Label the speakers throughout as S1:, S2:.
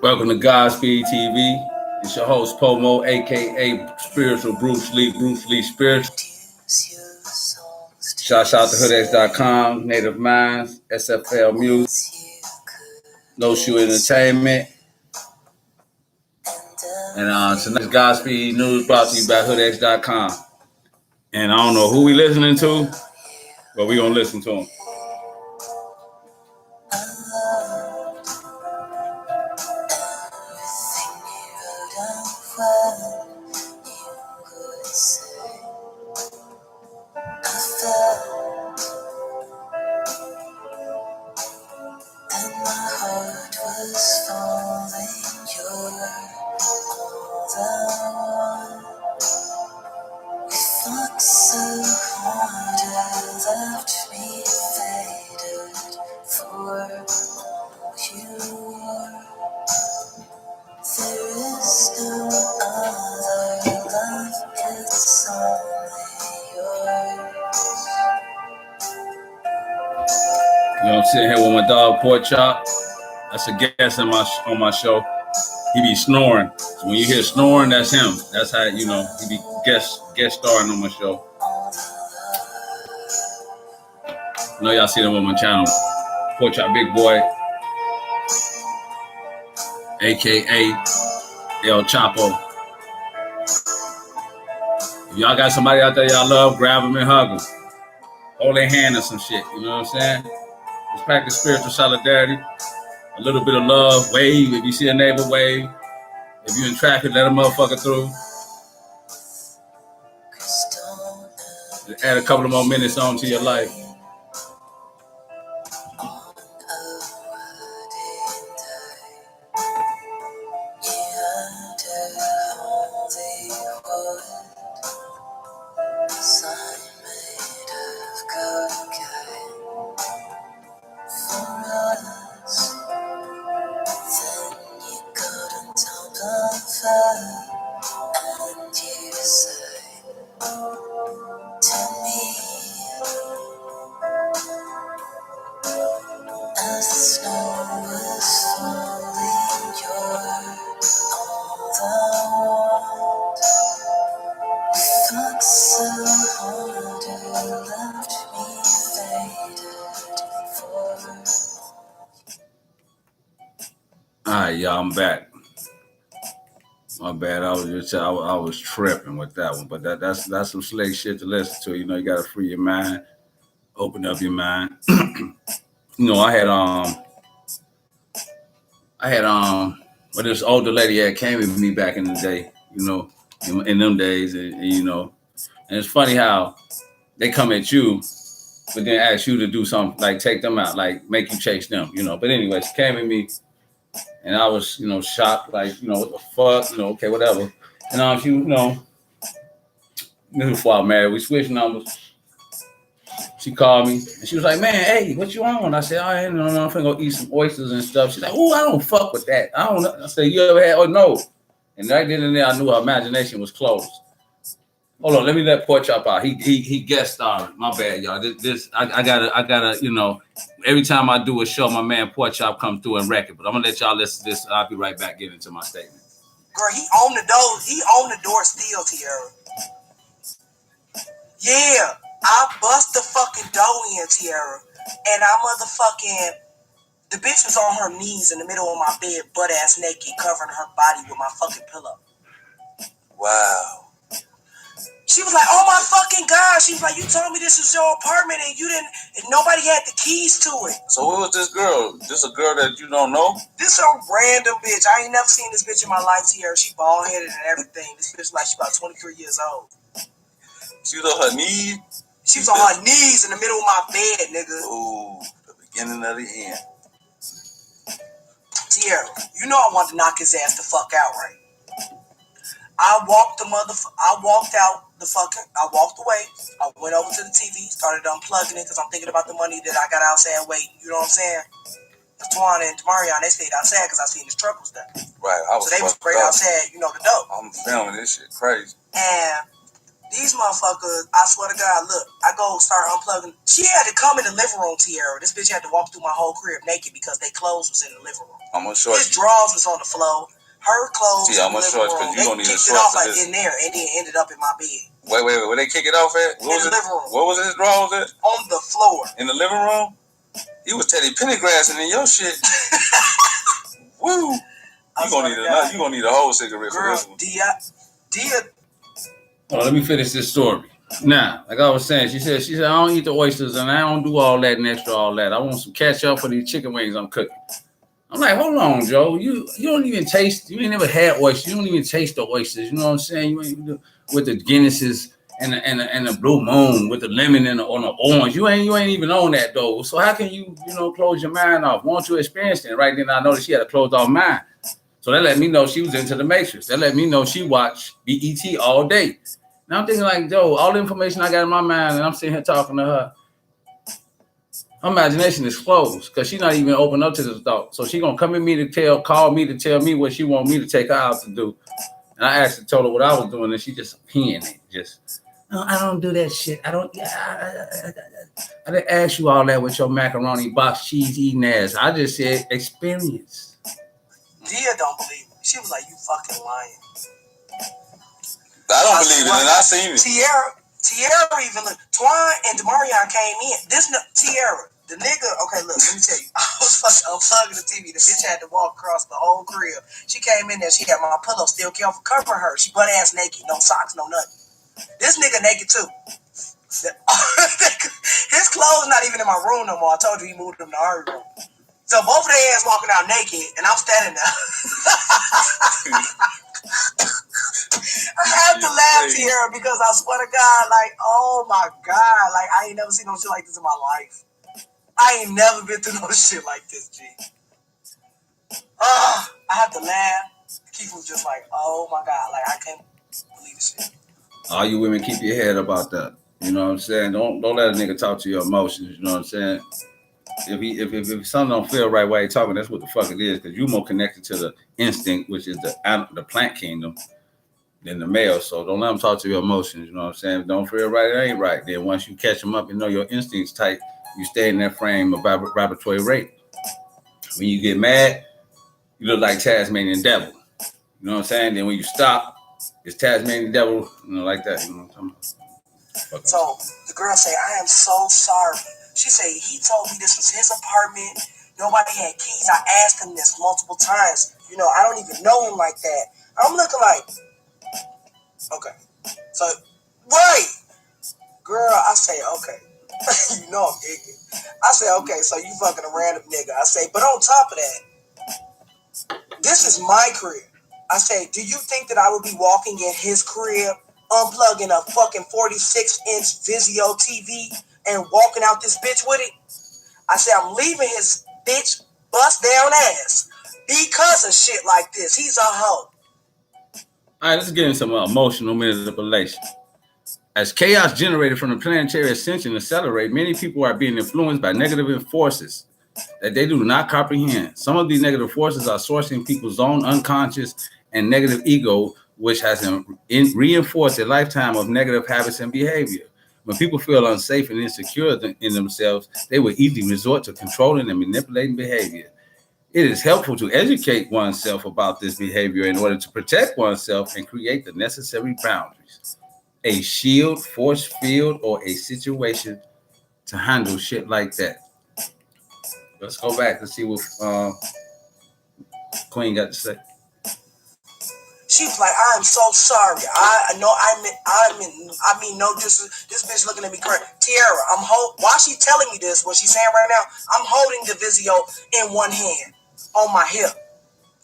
S1: Welcome to Godspeed TV. It's your host, Pomo, aka Spiritual Bruce Lee Spiritual. Shout out to HoodX.com, Native Minds, SFL Music, No Shoe Entertainment. And tonight's Godspeed News brought to you by HoodX.com. And I don't know who we listening to, but we gonna listen to them. You know, I'm sitting here with my dog Pork Chop. That's a guest on my show. He be snoring. So when you hear snoring, that's him. That's how he be guest starring on my show. I know y'all see them on my channel. Pork Chop Big Boy, aka El Chapo. If y'all got somebody out there y'all love, grab them and hug them. Hold their hand or some shit. You know what I'm saying? Let's practice spiritual solidarity. A little bit of love. Wave. If you see a neighbor, wave. If you're in traffic, let a motherfucker through. Add a couple of more minutes on to your life. All right, y'all, I'm back. My bad. I was tripping with that one, but that's some slick shit to listen to. You know, you gotta free your mind, open up your mind. I had well, this older lady that came with me back in the day. In them days, and it's funny how they come at you, but then ask you to do something like take them out, like make you chase them. But anyway, she came at me. And I was, shocked, like, what the fuck, okay, whatever. And she, before I married, we switched numbers. She called me, and she was like, man, hey, what you on? I said, I'm finna go eat some oysters and stuff. She's like, oh, I don't fuck with that. I don't know. I said, you ever had, oh, no. And right then and there, I knew her imagination was closed. Hold on, let me let Pork Chop out. He guest starred. My bad, y'all. I gotta, every time I do a show, my man Pork Chop come through and wreck it. But I'm gonna let y'all listen to this. I'll be right back getting into my statement.
S2: Girl, he on the door still, Tierra. Yeah, I bust the fucking door in, Tierra. And the bitch was on her knees in the middle of my bed, butt ass naked, covering her body with my fucking pillow.
S3: Wow.
S2: She was like, oh my fucking God. She was like, you told me this was your apartment and nobody had the keys to it.
S3: So who was this girl? This a girl that you don't know?
S2: This a random bitch. I ain't never seen this bitch in my life here. She bald headed and everything. This bitch like she about 23 years old.
S3: She was on her knees?
S2: She was on her knees in the middle of my bed, nigga.
S3: Ooh, the beginning of the end.
S2: Tierra, you know I wanted to knock his ass the fuck out, right? I walked away. I went over to the TV, started unplugging it because I'm thinking about the money that I got outside waiting. You know what I'm saying? Because Twan and Tamarion, they stayed outside because I seen his truck was there.
S3: Right.
S2: So they was straight outside, the dope.
S3: I'm filming this shit crazy.
S2: And These motherfuckers, I swear to God, look, I go start unplugging. She had to come in the living room, Tierra. This bitch had to walk through my whole crib naked because their clothes was in the living room.
S3: I'm gonna short
S2: His drawers was on the floor. Her clothes
S3: See,
S2: in
S3: I'm
S2: the
S3: gonna
S2: living
S3: short
S2: room.
S3: because
S2: They
S3: you don't need a
S2: kicked it
S3: short
S2: off
S3: for
S2: like
S3: this.
S2: in there and then ended up in my bed.
S3: Wait, where they kick it off at?
S2: In the living room.
S3: What was his drawers at?
S2: On the floor.
S3: In the living room? He was Teddy Pendergrass in your shit. Woo! You gonna need a whole cigarette
S2: Girl,
S3: for this one.
S2: Dia.
S1: Oh, let me finish this story. Now, like I was saying, she said, I don't eat the oysters and I don't do all that and extra all that. I want some ketchup for these chicken wings I'm cooking. I'm like, hold on, Joe. You don't even taste. You ain't never had oysters. You don't even taste the oysters. You know what I'm saying? You ain't with the Guinnesses and the Blue Moon with the lemon and the orange. You ain't even on that though. So how can you close your mind off? Won't you experience it? Right then, I noticed she had a closed off mind. So that let me know she was into the Matrix. That let me know she watched BET all day. Now I'm thinking like, Joe, all the information I got in my mind, and I'm sitting here talking to her. Her imagination is closed because she's not even open up to this thought. So she gonna come at me call me to tell me what she want me to take her out to do. And I asked her, told her what I was doing, and she just peeing it. Just, no, I don't do that shit. I didn't ask you all that with your macaroni box cheese eating ass. I just said experience.
S2: Dia don't believe me. She was like, you fucking lying.
S3: I don't believe it, and I seen it.
S2: Tierra even look. Twan and Demarion came in. Tierra, the nigga. Okay, look, let me tell you. I was fucking unplugging the TV. The bitch had to walk across the whole crib. She came in there. She had my pillow still careful covering her. She butt ass naked, no socks, no nothing. This nigga naked too. His clothes not even in my room no more. I told you he moved them to our room. So both of their ass walking out naked, and I'm standing there. I have to laugh here because I swear to God, like, oh my God, like I ain't never seen no shit like this in my life. I ain't never been through no shit like this, G. I have to laugh. Keith was just like, oh my God, like I can't believe this shit.
S1: All you women, keep your head about that. You know what I'm saying? Don't let a nigga talk to your emotions. You know what I'm saying? If something don't feel right while he talking, that's what the fuck it is. Because you're more connected to the instinct, which is the plant kingdom, than the male. So don't let them talk to your emotions. You know what I'm saying? If don't feel right, it ain't right. Then once you catch them up and know your instincts tight, you stay in that frame of vibratory rate. When you get mad, you look like Tasmanian devil. You know what I'm saying? Then when you stop, it's Tasmanian devil, like that. You know what I'm talking about?
S2: So the girl say, I am so sorry. She say, he told me this was his apartment. Nobody had keys. I asked him this multiple times. I don't even know him like that. I'm looking like, okay. So, right. Girl, I say, okay. I'm ignorant. I say, okay, so you fucking a random nigga. I say, but on top of that, this is my crib. I say, do you think that I would be walking in his crib, unplugging a fucking 46-inch Vizio TV and walking out this bitch with it? I say, I'm leaving his bitch bust down ass because of shit like this. He's a hoe.
S1: All right, let's get into some emotional manipulation. As chaos generated from the planetary ascension accelerate, many people are being influenced by negative forces that they do not comprehend. Some of these negative forces are sourcing people's own unconscious and negative ego, which has reinforced a lifetime of negative habits and behavior. When people feel unsafe and insecure in themselves, they will easily resort to controlling and manipulating behavior. It is helpful to educate oneself about this behavior in order to protect oneself and create the necessary boundaries. A shield, force field, or a situation to handle shit like that. Let's go back and see what Queen got to say.
S2: She was like, I am so sorry. I know I mean no this bitch looking at me crazy. Tierra, while she's telling me this, what she's saying right now, I'm holding the Vizio in one hand on my hip.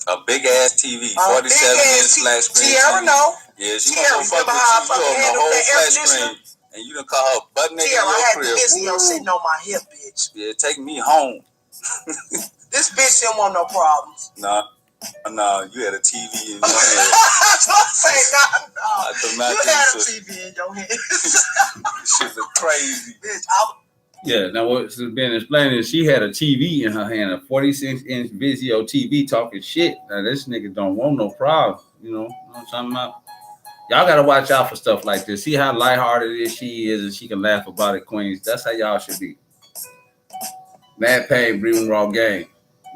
S3: A big ass TV, 47-inch flat screen.
S2: Tierra, no.
S3: Yeah, she
S2: Tierra,
S3: fucking
S2: remember how I
S3: TV
S2: fucking
S3: on the
S2: handled
S3: whole
S2: that air
S3: flat
S2: conditioner?
S3: screen, and you done call her butt naked in
S2: Tierra, I
S3: your
S2: had
S3: crib.
S2: the Vizio sitting on my hip, bitch.
S3: Yeah, take me home.
S2: This bitch didn't want no problems.
S3: Nah, you had a TV in your hand.
S2: Don't say no.
S3: I do not
S2: You had a TV in your hand.
S3: Shit look crazy.
S2: Bitch,
S1: Yeah, now what's been explained is she had a TV in her hand, a 46-inch Vizio TV talking shit. Now this nigga don't want no problem, you know what I'm talking about? Y'all gotta watch out for stuff like this. See how lighthearted it is she is, and she can laugh about it, queens. That's how y'all should be. Mad pain, breathing raw game.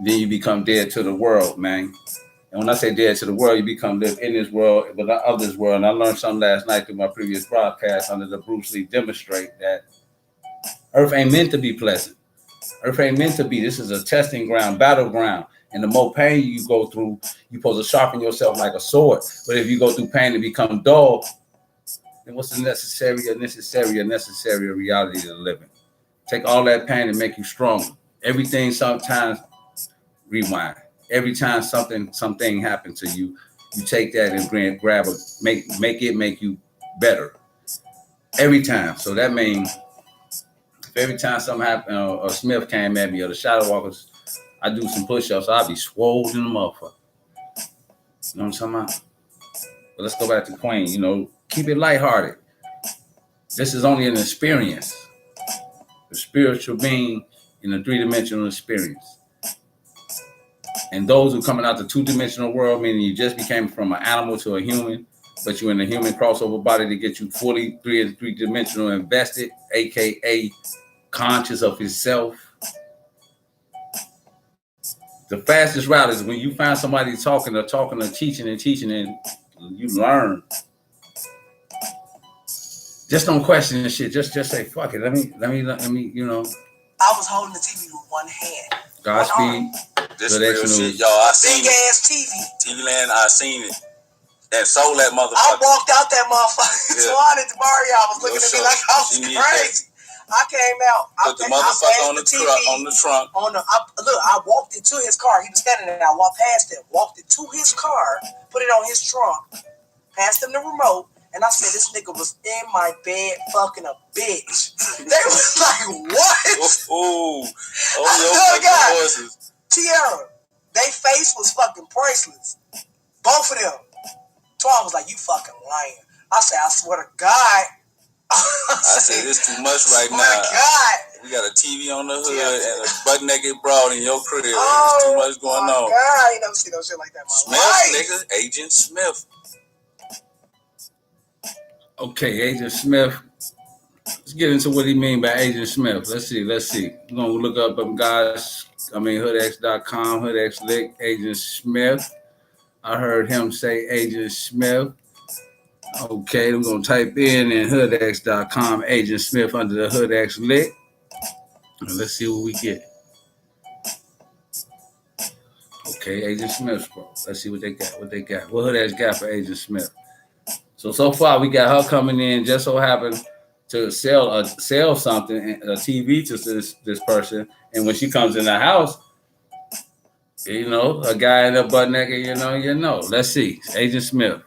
S1: Then you become dead to the world, man. And when I say dead to the world, you become live in this world, but not of this world. And I learned something last night through my previous broadcast under the Bruce Lee demonstrate that Earth ain't meant to be pleasant. Earth ain't meant to be. This is a testing ground, battleground. And the more pain you go through, you're supposed to sharpen yourself like a sword. But if you go through pain and become dull, then what's the necessary reality to live in? Take all that pain and make you stronger. Everything sometimes rewind. Every time something happens to you, you take that and grab it, make you better. Every time. So that means if every time something happened, or Smith came at me, or the Shadow Walkers, I do some push-ups, I'll be swollen in the motherfucker. You know what I'm talking about? But let's go back to Queen. You know, keep it lighthearted. This is only an experience. The spiritual being in a three-dimensional experience. And those who coming out the two-dimensional world, meaning you just became from an animal to a human, but you're in the human crossover body to get you fully three-dimensional invested, aka conscious of yourself. The fastest route is when you find somebody talking or teaching, and you learn. Just don't question this shit. Just say fuck it. Let me. You know.
S2: I was holding the TV with one hand.
S1: Godspeed.
S3: This real shit, y'all. I seen
S2: big ass TV.
S3: TV Land. I seen it. And sold that motherfucker.
S2: I walked out that motherfucker. Yeah. Swan at the bar, y'all was looking at me like I was crazy. I came out.
S3: Put the motherfucker on the trunk.
S2: I walked it to his car. He was standing there. I walked past him. Walked it to his car. Put it on his trunk. Passed him the remote. And I said, this nigga was in my bed fucking a bitch. They was like, what?
S3: Oh,
S2: your voices. Tiara, they face was fucking priceless. Both of them. Twan was like, you fucking lying. I said, I swear to God.
S3: I said, this too much right now.
S2: God.
S3: We got a TV on the hood and a butt naked broad in your crib. There's too much going on.
S2: God, I ain't never seen no shit like that in my life.
S3: Smith, nigga. Agent Smith.
S1: Okay, Agent Smith. Let's get into what he mean by Agent Smith. Let's see. We're going to look up HoodX.com, HoodX lick, Agent Smith. I heard him say Agent Smith. Okay, we're going to type in HoodX.com, Agent Smith under the HoodX lick. And let's see what we get. Okay, Agent Smith, bro. Let's see what they got. What HoodX got for Agent Smith. So far, we got her coming in, just so happened to sell something, a TV to this person. And when she comes in the house, you know, a guy in the butt naked, you know. Let's see. Agent Smith.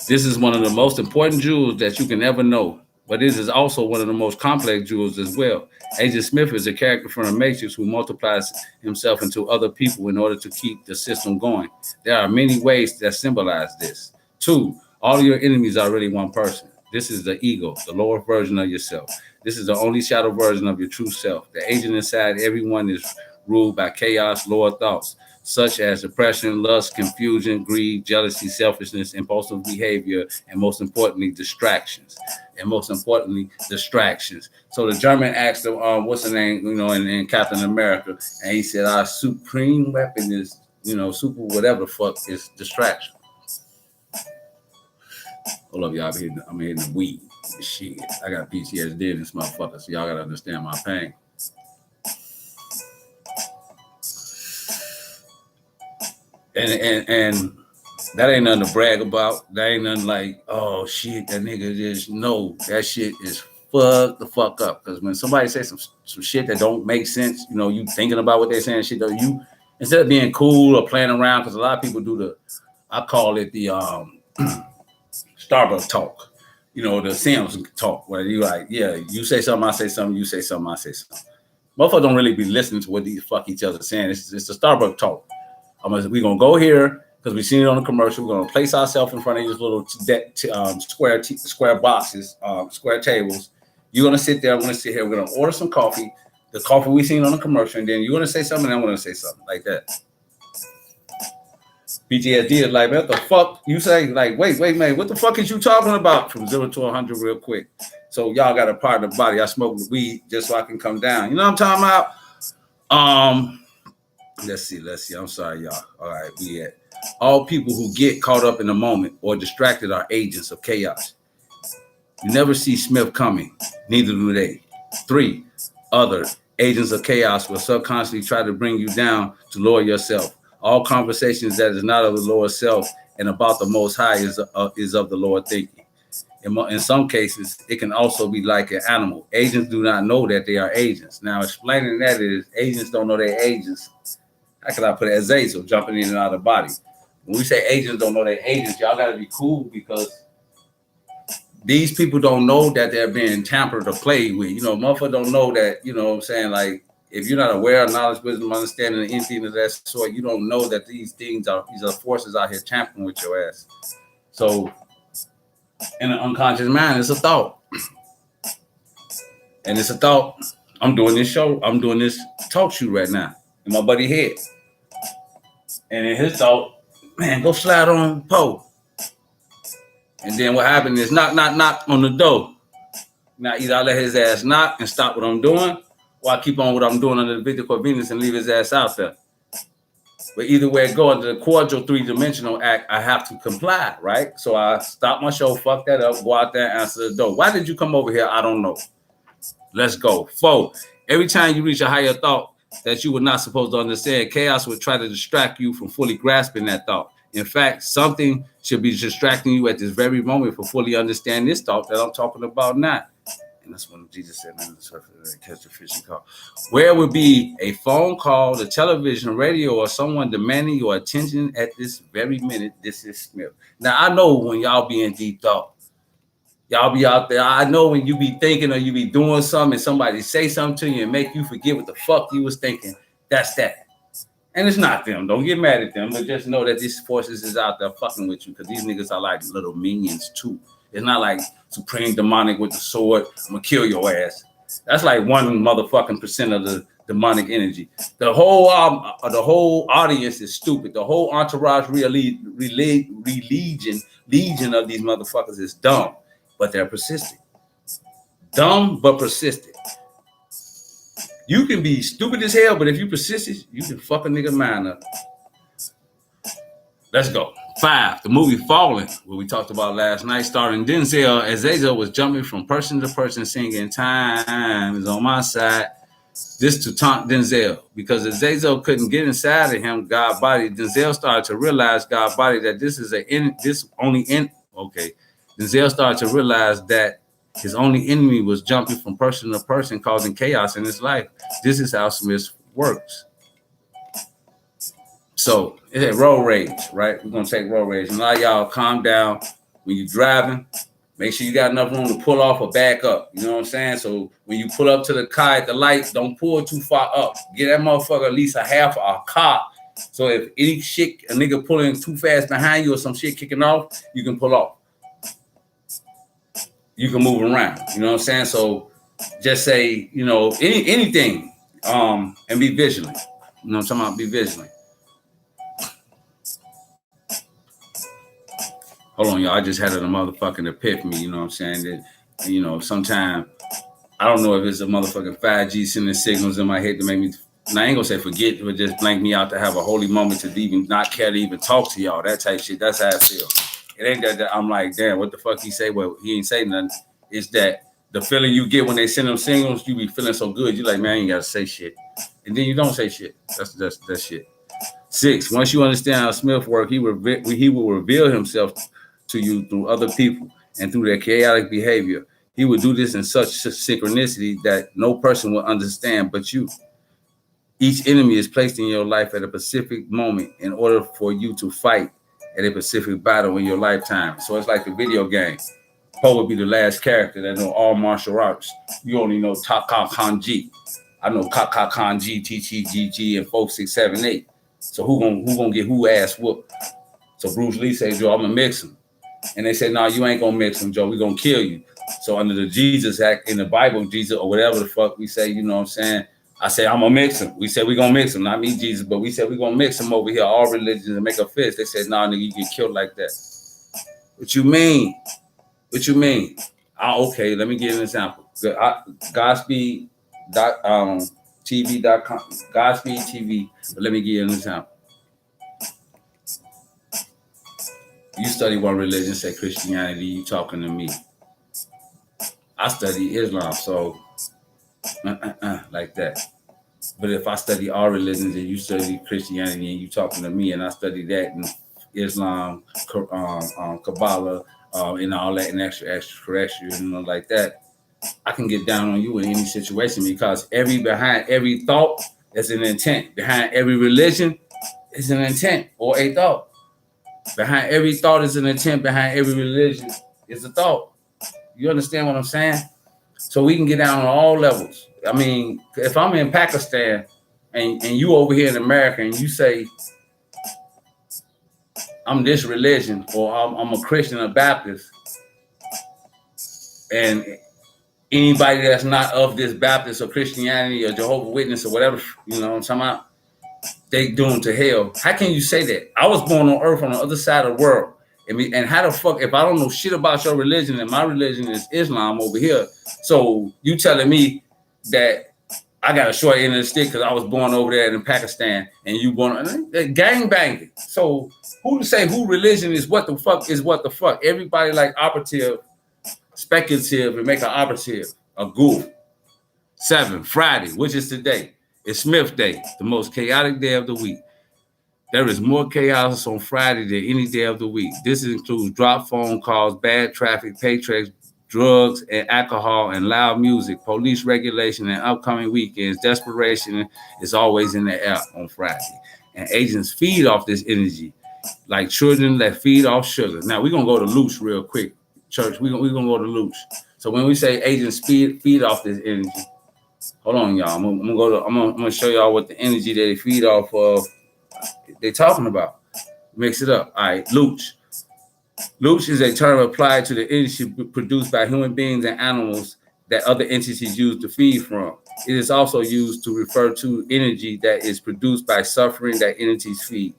S1: This is one of the most important jewels that you can ever know. But this is also one of the most complex jewels as well. Agent Smith is a character from the Matrix who multiplies himself into other people in order to keep the system going. There are many ways that symbolize this. 2, all of your enemies are really one person. This is the ego, the lower version of yourself. This is the only shadow version of your true self. The agent inside everyone is ruled by chaos, lower thoughts, such as depression, lust, confusion, greed, jealousy, selfishness, impulsive behavior, and most importantly, distractions. So the German asked him, what's the name, in Captain America, and he said, our supreme weapon is, super whatever the fuck is distraction. Hold up, y'all. I'm hitting the weed. Shit, I got PTSD in this motherfucker, so y'all gotta understand my pain. And that ain't nothing to brag about. That ain't nothing like, oh shit, that nigga just no. That shit is fucked the fuck up. Because when somebody says some shit that don't make sense, you thinking about what they're saying, shit, though, you instead of being cool or playing around, because a lot of people do I call it the Starbucks talk, the Sims talk, where you like, yeah, you say something, I say something, you say something, I say something. Motherfuckers don't really be listening to what these fuck each other saying. It's the Starbucks talk. We're going to go here because we've seen it on the commercial. We're going to place ourselves in front of these little square boxes, square tables. You're going to sit there. I'm going to sit here. We're going to order some coffee, the coffee we've seen on the commercial. And then you're going to say something and I'm going to say something like that. PTSD is like, what the fuck you say? Like, wait, man, what the fuck is you talking about? From 0 to 100 real quick. So y'all got a part of the body. I smoke the weed just so I can come down. You know what I'm talking about? Let's see. I'm sorry, y'all. All right, we at all people who get caught up in the moment or distracted are agents of chaos. You never see Smith coming, neither do they. 3, other agents of chaos will subconsciously try to bring you down to lower yourself. All conversations that is not of the lower self and about the Most High is of the lower thinking. In some cases, it can also be like an animal. Agents do not know that they are agents. Now, explaining that is agents don't know they're agents. How can I put it? As Azazel jumping in and out of the body. When we say agents don't know they're agents, y'all got to be cool because these people don't know that they're being tampered or played with. You know, motherfuckers don't know that, you know what I'm saying? Like, if you're not aware of knowledge, wisdom, understanding, anything of that sort, you don't know that these are forces out here tampering with your ass. So, in an unconscious mind, it's a thought. And it's a thought. I'm doing this show. I'm doing this talk show right now in my buddy head. And in his thought, man, go slide on Poe. And then what happened is knock on the door. Now either I let his ass knock and stop what I'm doing, or I keep on what I'm doing under the Victor Corvinus and leave his ass out there. But either way it go, under the cordial 3-dimensional act, I have to comply, right? So I stop my show, fuck that up, go out there and answer the door. Why did you come over here? I don't know. Let's go. 4, every time you reach a higher thought that you were not supposed to understand, chaos would try to distract you from fully grasping that thought. In fact, something should be distracting you at this very moment for fully understand this thought that I'm talking about now. And that's when Jesus said, man, catch the fishing call. Where would be a phone call, the television, radio, or someone demanding your attention at this very minute? This is Smith. Now, I know when y'all be in deep thought, y'all be out there. I know when you be thinking or you be doing something and somebody say something to you and make you forget what the fuck you was thinking. That's that. And it's not them. Don't get mad at them, but just know that these forces is out there fucking with you because these niggas are like little minions too. It's not like supreme demonic with the sword. I'm gonna kill your ass. That's like 1 motherfucking % of the demonic energy. The whole audience is stupid. The whole entourage legion of these motherfuckers is dumb, but they're persistent. Dumb but persistent. You can be stupid as hell, but if you persistent, you can fuck a nigga mind up. Let's go. 5, the movie Fallen, what we talked about last night, starring Denzel. Azazel was jumping from person to person singing "Time is on my side." This to taunt Denzel. Because Azazel couldn't get inside of him, God body, Denzel started to realize, God body, that Denzel started to realize that his only enemy was jumping from person to person, causing chaos in his life. This is how Smith works. So it had road rage, right? We're gonna take road rage. And a lot of y'all calm down when you're driving. Make sure you got enough room to pull off or back up. You know what I'm saying? So when you pull up to the car at the light, don't pull too far up. Get that motherfucker at least a half a car. So if any shit, a nigga pulling too fast behind you or some shit kicking off, you can pull off. You can move around. You know what I'm saying? So just say, you know, anything, and be vigilant. You know what I'm talking about? Be vigilant. Hold on, y'all. I just had a motherfucking epiphany. You know what I'm saying? That, you know, sometimes I don't know if it's a motherfucking 5G sending signals in my head to make me. And I ain't gonna say forget, but just blank me out to have a holy moment to even not care to even talk to y'all. That type shit. That's how I feel. It ain't that I'm like, damn, what the fuck he say? Well, he ain't say nothing. It's that the feeling you get when they send them signals, you be feeling so good. You like, man, I ain't gotta say shit, and then you don't say shit. That's shit. 6. Once you understand how Smith works, he will reveal himself to you through other people and through their chaotic behavior. He will do this in such synchronicity that no person will understand but you. Each enemy is placed in your life at a specific moment in order for you to fight at a specific battle in your lifetime. So it's like the video game. Poe would be the last character that know all martial arts. You only know Taka Kanji. I know Kaka Kanji, TTGG, and 4, 6, 7, 8. So who gonna get who ass whooped? So Bruce Lee says, Joe, I'm gonna mix him. And they say, no, you ain't gonna mix him, Joe. We're gonna kill you. So under the Jesus Act in the Bible, Jesus or whatever the fuck we say, you know what I'm saying? I said, I'm gonna mix them. We said we're gonna mix them, not me, Jesus, but we said we're gonna mix them over here, all religions, and make a fist. They said, nah, nigga, you get killed like that. What you mean? What you mean? Okay, let me give you an example. Godspeed TV.com, Godspeed TV. But let me give you an example. You study one religion, say Christianity, you talking to me. I study Islam, so like that. But if I study all religions and you study Christianity and you talking to me and I study that and Islam, Kabbalah, and all that and extra, like that, I can get down on you in any situation because behind every thought is an intent. Behind every religion is an intent or a thought. Behind every thought is an intent. Behind every religion is a thought. You understand what I'm saying? So we can get down on all levels. I mean, if I'm in Pakistan and you over here in America and you say, I'm this religion or I'm a Christian or Baptist, and anybody that's not of this Baptist or Christianity or Jehovah's Witness or whatever, you know what I'm talking about, they doomed to hell. How can you say that? I was born on earth on the other side of the world. And how the fuck, if I don't know shit about your religion and my religion is Islam over here, so you telling me that I got a short end of the stick because I was born over there in Pakistan and you born gang banging. So who to say who religion is what the fuck is what the fuck? Everybody like operative, speculative, and make an operative, a ghoul. 7, Friday, which is today. It's Smith Day, the most chaotic day of the week. There is more chaos on Friday than any day of the week. This includes drop phone calls, bad traffic, paychecks, drugs and alcohol, and loud music, police regulation, and upcoming weekends. Desperation is always in the air on Friday. And agents feed off this energy like children that feed off sugar. Now, we're going to go to Luce real quick. Church, we're going to go to Luce. So when we say agents feed off this energy, hold on, y'all. I'm gonna show y'all what the energy that they feed off of they talking about. Mix it up. All right, Luch. Luch is a term applied to the energy produced by human beings and animals that other entities use to feed from. It is also used to refer to energy that is produced by suffering that entities feed.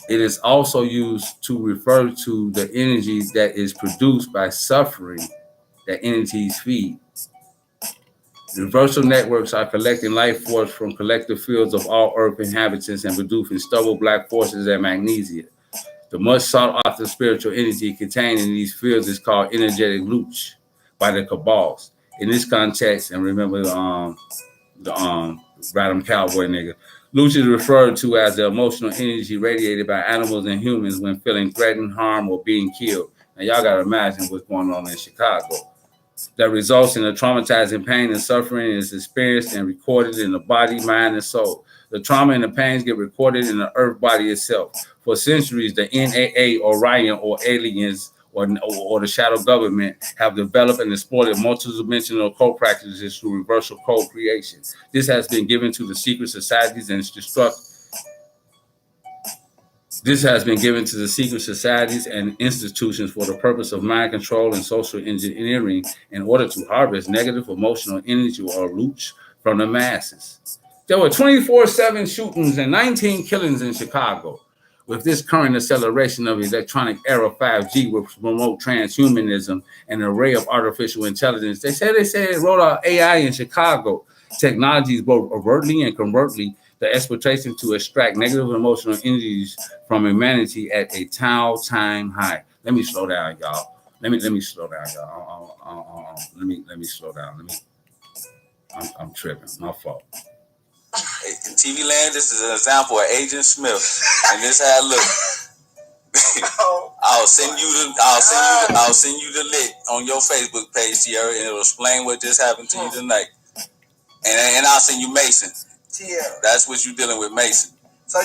S1: It is also used to refer to the energy that is produced by suffering that entities feed. Universal networks are collecting life force from collective fields of all Earth inhabitants and producing stubble black forces and magnesia. The much sought after spiritual energy contained in these fields is called energetic luch by the Kabbals. In this context, and remember the Radham Cowboy nigga, luch is referred to as the emotional energy radiated by animals and humans when feeling threatened, harmed, or being killed. Now y'all gotta imagine what's going on in Chicago. That results in a traumatizing pain and suffering is experienced and recorded in the body, mind, and soul. The trauma and the pains get recorded in the earth body itself. For centuries, the NAA, Orion, or aliens, or the shadow government have developed and exploited multi-dimensional code practices through reversal code creation. This has been given to the secret societies and institutions for the purpose of mind control and social engineering in order to harvest negative emotional energy or loot from the masses. There were 24/7 shootings and 19 killings in Chicago. With this current acceleration of electronic era 5G with remote transhumanism and an array of artificial intelligence, they said it rolled out AI in Chicago. Technologies both overtly and covertly, the exploitation to extract negative emotional energies from humanity at a time high. Let me slow down, y'all. Let me slow down, y'all. Let me slow down. I'm tripping. My fault.
S3: In TV land, this is an example of Agent Smith, and this how it look. I'll send you the link on your Facebook page, Tierra, and it'll explain what just happened to you tonight. And I'll send you Mason.
S2: Tierra.
S3: That's what you're dealing with, Mason.
S2: So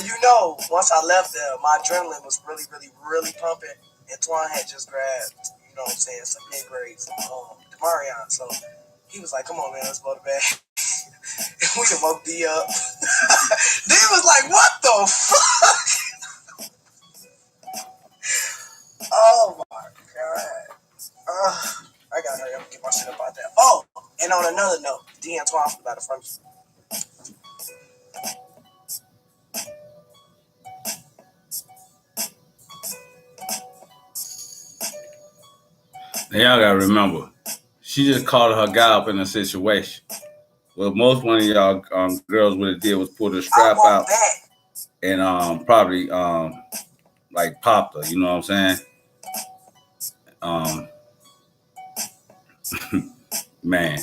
S2: once I left there, my adrenaline was really, really, really pumping. Antoine had just grabbed, some mid-grade from Demarion. So he was like, "Come on, man, let's go to bed." And we woke D up. D was like, "What the fuck?" Oh my god. I gotta hurry up and get my shit up out there. Oh, And on another note, D'Antoine about to front.
S1: Now y'all gotta remember, she just called her guy up in a situation. Well, most one of y'all girls would have did was pull the strap out and probably like popped her. You know what I'm saying? Man,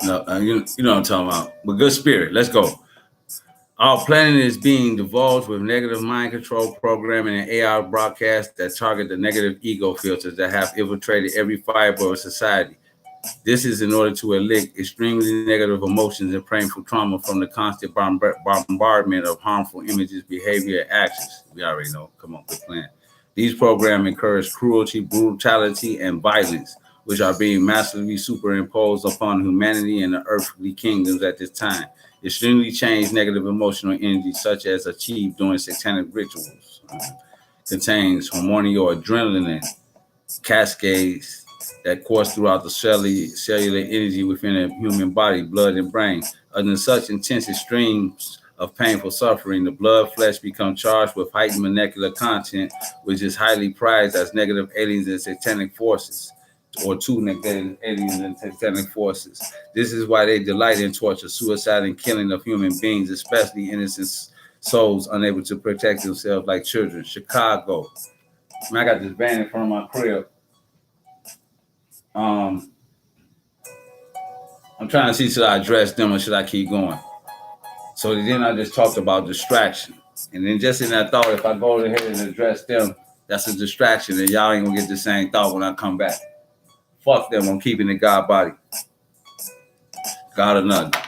S1: no, you know what I'm talking about. But good spirit, let's go. Our planet is being divulged with negative mind control programming and AI broadcasts that target the negative ego filters that have infiltrated every fiber of society. This is in order to elicit extremely negative emotions and painful trauma from the constant bombardment of harmful images, behavior, and actions. We already know. Come on, good plan. These programs encourage cruelty, brutality, and violence, which are being massively superimposed upon humanity and the earthly kingdoms at this time. Extremely changed negative emotional energy, such as achieved during satanic rituals, contains hormonal adrenaline cascades that course throughout the cellular energy within a human body, blood, and brain. Under such intense extremes of painful suffering, the blood flesh becomes charged with heightened molecular content, which is highly prized as negative aliens and satanic forces, or two negative aliens and satanic forces. This is why they delight in torture, suicide, and killing of human beings, especially innocent souls unable to protect themselves like children. Chicago. Man, I got this van in front of my crib. I'm trying to see, should I address them or should I keep going? So then I just talked about distraction. And then just in that thought, if I go ahead and address them, that's a distraction. And y'all ain't going to get the same thought when I come back. Fuck them. I'm keeping the God body. God or nothing.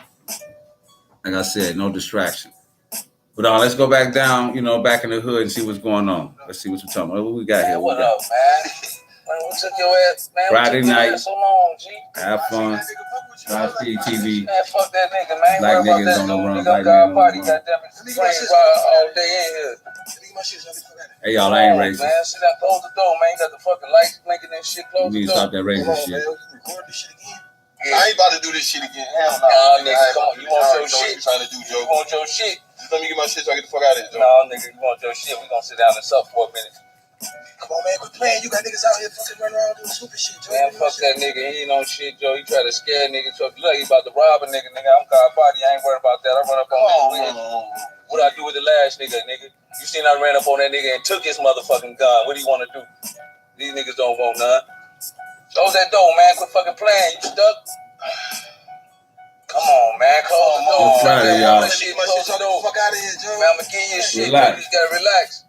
S1: Like I said, no distraction. But let's go back down, back in the hood and see what's going on. Let's see what you're talking about. What we got here?
S3: What up, man? What took your ass, man?
S1: Friday night.
S3: So long, G.
S1: Have fun. Godspeed TV.
S3: Man, fuck that nigga, man.
S1: Black niggas on the run.
S3: Black niggas party, goddamn it. All day in here.
S1: Hey, y'all, I ain't racist.
S3: Man, sit down, close the door, man. You got the fucking lights blinking and shit. Close the door.
S1: You need to stop that racist shit.
S4: Record this shit again? Yeah. I ain't about to do this shit again. Hell no.
S3: Nah, nigga, come on. You want your shit?
S4: Trying to do, Joe.
S3: You want your shit?
S4: Just let me get my shit so I get the fuck out of here, Joe.
S3: Nah, nigga, you want your shit? We gonna sit down and suck for a minute.
S2: Come on, man, quit playing. You got niggas out here fucking running around doing stupid shit, Joe.
S3: Man, fuck that nigga. He ain't on shit, Joe. He try to scare niggas. So look, he about to rob a nigga. I'm God body. I ain't worried about that. I run up on niggas. What I do with the last nigga? You seen I ran up on that nigga and took his motherfucking gun. What do you want to do? These niggas don't want none. Close that door, man. Quit fucking playing. You stuck? Come on, man. Close the door.
S1: It's Friday, y'all.
S3: Close the door.
S2: Fuck out of here, Joe.
S3: Man, I'm gonna give you shit.
S1: Relax.
S3: You just gotta relax.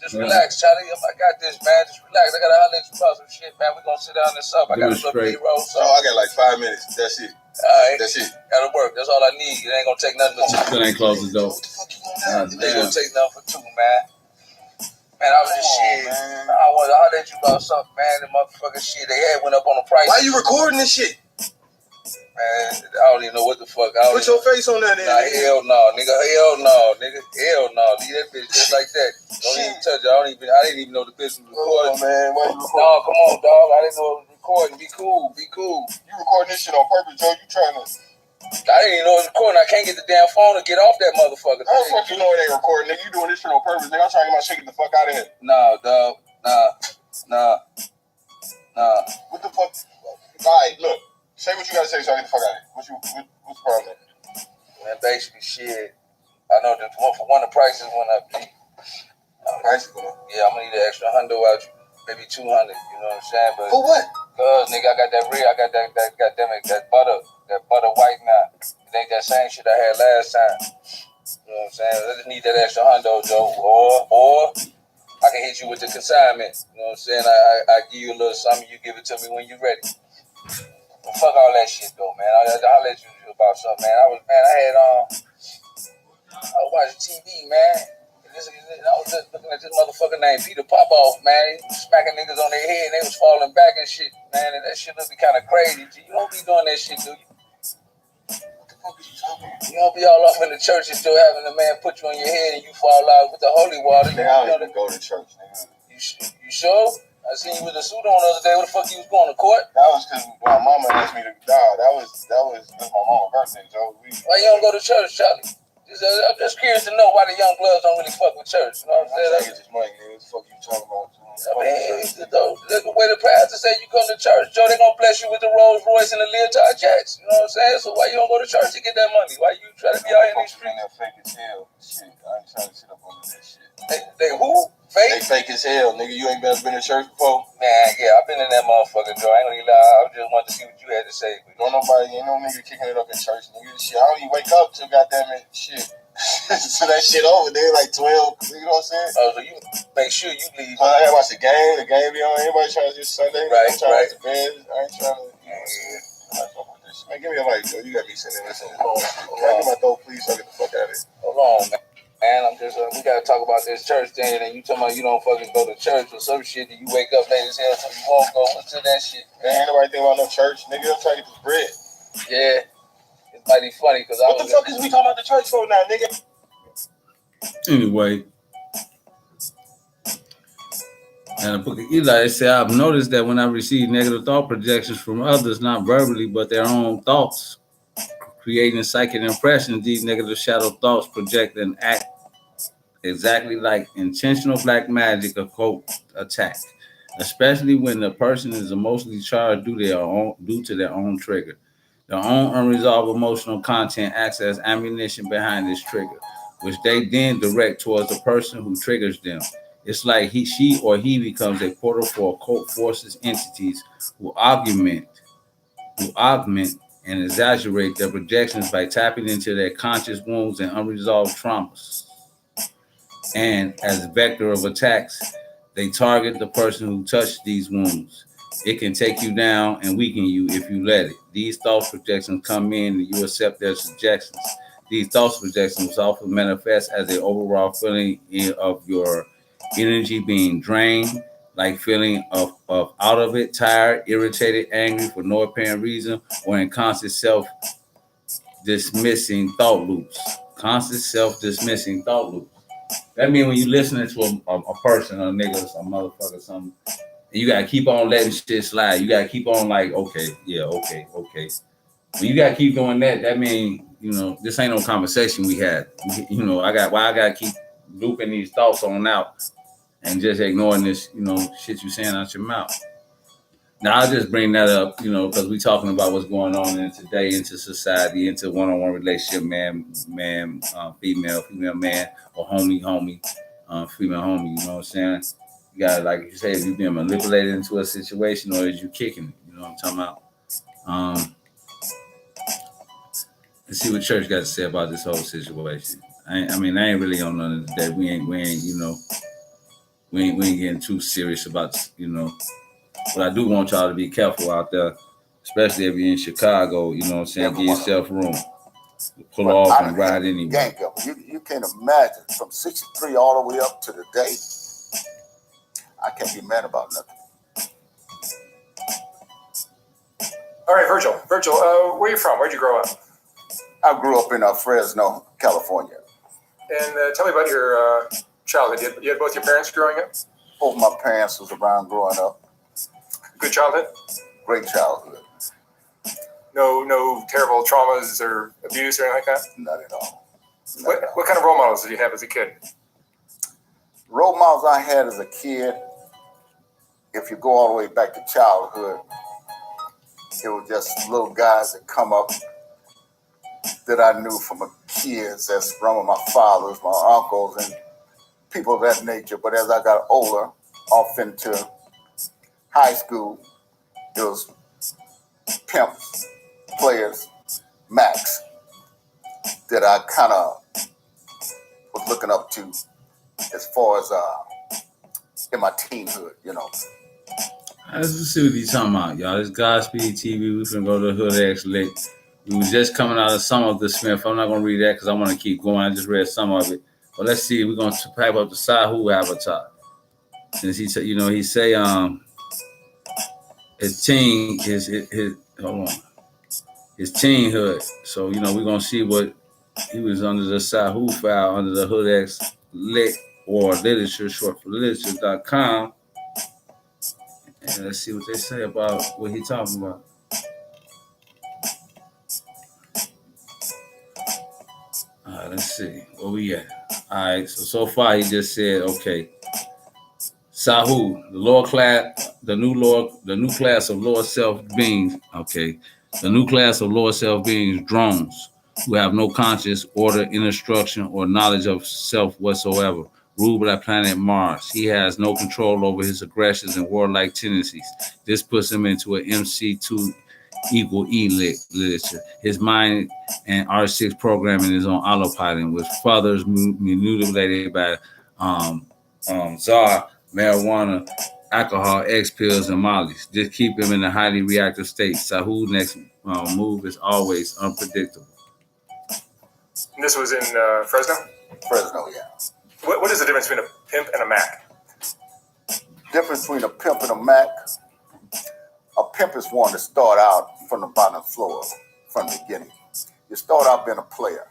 S3: Just relax, Charlie. I got this, man. Just relax. I gotta holler at you about some shit, man. We gonna sit down and sup. I got a little B-roll.
S4: So I got like 5 minutes. That's it.
S3: Alright.
S4: That's it.
S3: Gotta work. That's all I need. It ain't gonna take nothing but two.
S1: Still ain't closed the door.
S3: It ain't gonna take nothing for two, man. Man, I was just shit. I wanted to holler at you about something, man. The motherfucking shit they had went up on the price.
S4: Why you recording this shit?
S3: Man, I don't even know what the fuck.
S4: Put your face on that,
S3: Nah, hell no, nigga. Hell no, nigga. Hell no. Leave that bitch just like that. Don't even touch it. I didn't even know the bitch was recording.
S4: Oh, man. Why you recording?
S3: No, come on, dog. I didn't know it was recording. Be cool. Be cool.
S4: You recording this shit on purpose, Joe. You trying to...
S3: I didn't even know it was recording. I can't get the damn phone to get off that motherfucker.
S4: How the fuck you know it ain't recording, nigga? You doing this shit on purpose, nigga. I'm trying to get my shit, get the fuck out of here.
S3: Nah, dog. Nah.
S4: What the fuck? Alright, look. Say what you gotta say so I get the fuck out of here. What's the problem?
S3: Man, basically, shit. I know that the prices went up.
S4: Prices went up?
S3: Yeah, I'm gonna need an extra $100 out you. Maybe 200. You know what I'm saying? But
S4: for what?
S3: Cause nigga, I got that real. I got that goddamn it, that butter white now. It ain't that same shit I had last time. You know what I'm saying? I just need that extra $100, Joe. Or I can hit you with the consignment. You know what I'm saying? I give you a little something. You give it to me when you're ready. Well, fuck all that shit though, man. I'll let you about something, man. I was watching TV, man. I was just looking at this motherfucker named Peter Popoff, man. He was smacking niggas on their head and they was falling back and shit, man. And that shit looked kind of crazy. You don't be doing that shit, do you? What the fuck is you talking about? You don't be all off in the church and still having the man put you on your head and you fall out with the holy water.
S4: Nigga, I don't even go to church, nigga.
S3: You sure? I seen you with a suit on the other day. What the fuck you was going to court?
S4: That was because my mama asked me to. Nah, that was my mama's birthday, Joe.
S3: Why you don't go to church, Charlie? I'm just curious to know why the young bloods don't really fuck with church. You know what I'm saying?
S4: Get this money, nigga. What the fuck you talking about?
S3: I mean, the way the pastor say you come to church, Joe, they gonna bless you with the Rolls Royce and the Leotard jets. You know what I'm saying? So why you don't go to church to get that money? Why you try to be out in these streets?
S4: That fake as hell. Shit, I ain't trying to sit up on that shit.
S3: They who? Fake?
S4: They fake as hell, nigga. You ain't been to church before?
S3: Man, yeah, I've been in that motherfucker, Joe. I ain't gonna lie. I just wanted to see what you had to say.
S4: Ain't no nigga kicking it up in church, nigga. Shit, I don't even wake up till goddamn it, shit. So that shit over there, like 12, you know what I'm saying?
S3: Oh, so you make sure you leave.
S4: I gotta watch the game be on. Everybody trying to do Sunday.
S3: Right,
S4: I'm trying
S3: right.
S4: to watch the bed. I ain't trying to, you know what I'm saying? Man, give me a mic, Joe. You got me sitting there listening. Hold on. Give my throat, please, so I get the fuck out of here.
S3: Hold on, man. Man, I'm just, we gotta talk about this church thing, and you talking about you don't fucking go to church or some shit, and you wake up late as hell so you won't go. What's to that shit?
S4: Man, ain't nobody think about no church. Nigga, I'm trying to get this bread.
S3: Yeah. It's mighty funny, because
S4: what the fuck is we talking about the church for now, nigga?
S1: Anyway, and the book of Eli said, I've noticed that when I receive negative thought projections from others, not verbally, but their own thoughts, creating psychic impressions, these negative shadow thoughts project and act exactly like intentional black magic or quote attack, especially when the person is emotionally charged due to their own trigger. Their own unresolved emotional content acts as ammunition behind this trigger, which they then direct towards the person who triggers them. It's like she or he becomes a portal for occult forces, entities who augment and exaggerate their projections by tapping into their conscious wounds and unresolved traumas. And as vector of attacks, they target the person who touched these wounds. It can take you down and weaken you if you let it. These thought projections come in and you accept their suggestions. These thought projections often manifest as an overall feeling of your energy being drained, like feeling of out of it, tired, irritated, angry for no apparent reason, or in constant self-dismissing thought loops. Constant self-dismissing thought loops. That means when you listening to a person, a nigga, or some motherfucker, or something, and you gotta keep on letting shit slide. You gotta keep on like, okay, yeah, okay. When you gotta keep doing that, that means, this ain't no conversation we had. I gotta keep looping these thoughts on out and just ignoring this, shit you saying out your mouth. Now I'll just bring that up, because we talking about what's going on in today, into society, into one-on-one relationship, man, female, man, or homie, female homie. You know what I'm saying? You gotta, like you say, if you've been manipulated into a situation, or is you kicking it? You know what I'm talking about? Let's see what church got to say about this whole situation. I ain't really on none of that. We ain't getting too serious about, But I do want y'all to be careful out there, especially if you're in Chicago. You know what I'm saying? Give yourself room. Pull off and ride anywhere.
S5: You can't imagine from 63 all the way up to today. I can't be mad about nothing.
S6: All right, Virgil, where are you from? Where'd you grow up?
S5: I grew up in Fresno, California.
S6: And tell me about your childhood. You had both your parents growing up?
S5: Both my parents was around growing up.
S6: Good childhood?
S5: Great childhood.
S6: No terrible traumas or abuse or anything like that?
S5: Not at all.
S6: What kind of role models did you have as a kid?
S5: Role models I had as a kid, if you go all the way back to childhood, it was just little guys that come up that I knew from kids. That's from my fathers, my uncles, and people of that nature. But as I got older, off into high school, it was pimps, players, Max, that I kind of was looking up to as far as in my teenhood,
S1: Let's see what he's talking about, y'all. This Godspeed TV. We finna go to the HoodX link. We was just coming out of some of the Smith. I'm not gonna read that because I want to keep going. I just read some of it. But let's see. We're gonna pipe up the side who avatar. Since he said, he say his teen, his teenhood. So we're gonna see what he was under the side who file under the HoodX lit or literature, short for literature.com. And let's see what they say about what he talking about. All right, let's see where we at. All right, so far he just said, okay, Sahu, the new class of lower self beings. Okay, the new class of lower self beings, drones, who have no conscious, order, instruction, or knowledge of self whatsoever, ruled by planet Mars. He has no control over his aggressions and warlike tendencies. This puts him into an MC2 equal E literature. His mind and R6 programming is on autopilot, with fathers manipulated by Tsar, marijuana, alcohol, X pills, and mollies. Just keep him in a highly reactive state. Sahu's next move is always unpredictable.
S6: And this was in Fresno?
S5: Fresno, yeah.
S6: What is the difference between a pimp and a Mac?
S5: Difference between a pimp and a Mac. A pimp is one to start out from the bottom floor, from the beginning. You start out being a player.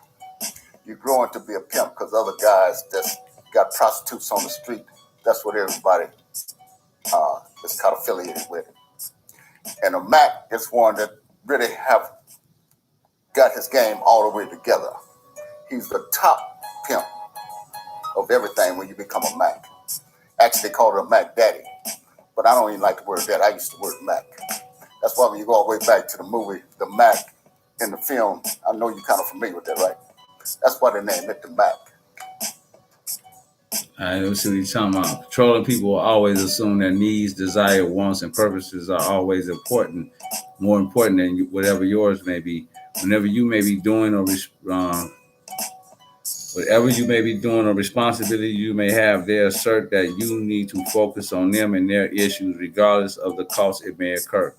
S5: You grow into be a pimp because other guys that's got prostitutes on the street, that's what everybody is kind of affiliated with. And a Mac is one that really have got his game all the way together. He's the top pimp of everything when you become a Mac. Actually, they call it a Mac Daddy. But I don't even like the word that. I used the word Mac. That's why when you go all the way back to the movie, the Mac in the film, I know you're kind of familiar with that, right? That's why they named it the Mac.
S1: All right, let's see what he's talking about. Controlling people will always assume their needs, desires, wants, and purposes are always important, more important than whatever yours may be. Whenever you may be doing or whatever you may be doing or responsibility you may have, they assert that you need to focus on them and their issues, regardless of the cost it may occur.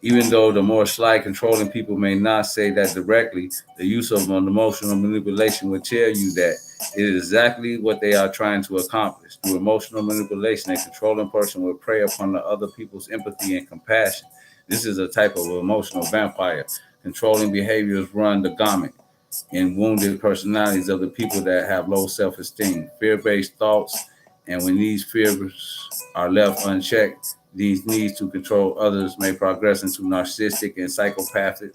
S1: Even though the more sly controlling people may not say that directly, the use of emotional manipulation will tell you that it is exactly what they are trying to accomplish. Through emotional manipulation, a controlling person will prey upon the other people's empathy and compassion. This is a type of emotional vampire. Controlling behaviors run the gamut in wounded personalities of the people that have low self-esteem, fear-based thoughts, and when these fears are left unchecked, these needs to control others may progress into narcissistic and psychopathic